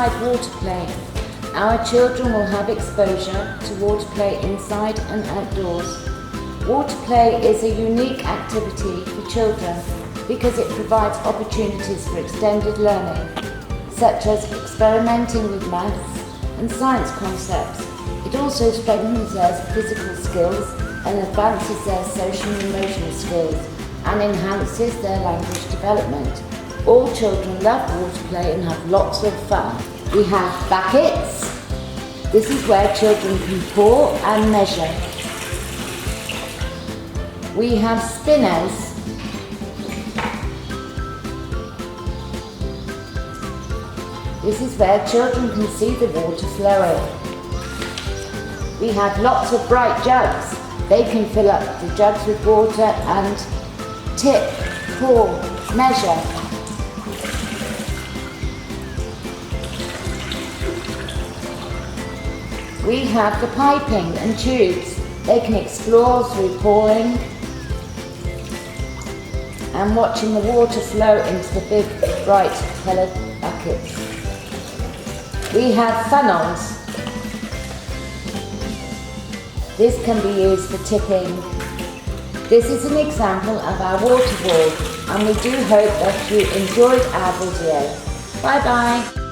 inside water play. Our children will have exposure to water play inside and outdoors. Water play is a unique activity for children because it provides opportunities for extended learning, such as experimenting with maths and science concepts. It also strengthens their physical skills and advances their social and emotional skills and enhances their language development. All children love water play and have lots of fun. We have buckets. This is where children can pour and measure. We have spinners. This is where children can see the water flowing. We have lots of bright jugs. They can fill up the jugs with water and tip, pour, measure. We have the piping and tubes. They can explore through pouring and watching the water flow into the big, bright coloured buckets. We have funnels. This can be used for tipping. This is an example of our water wall, and we do hope that you enjoyed our video. Bye bye.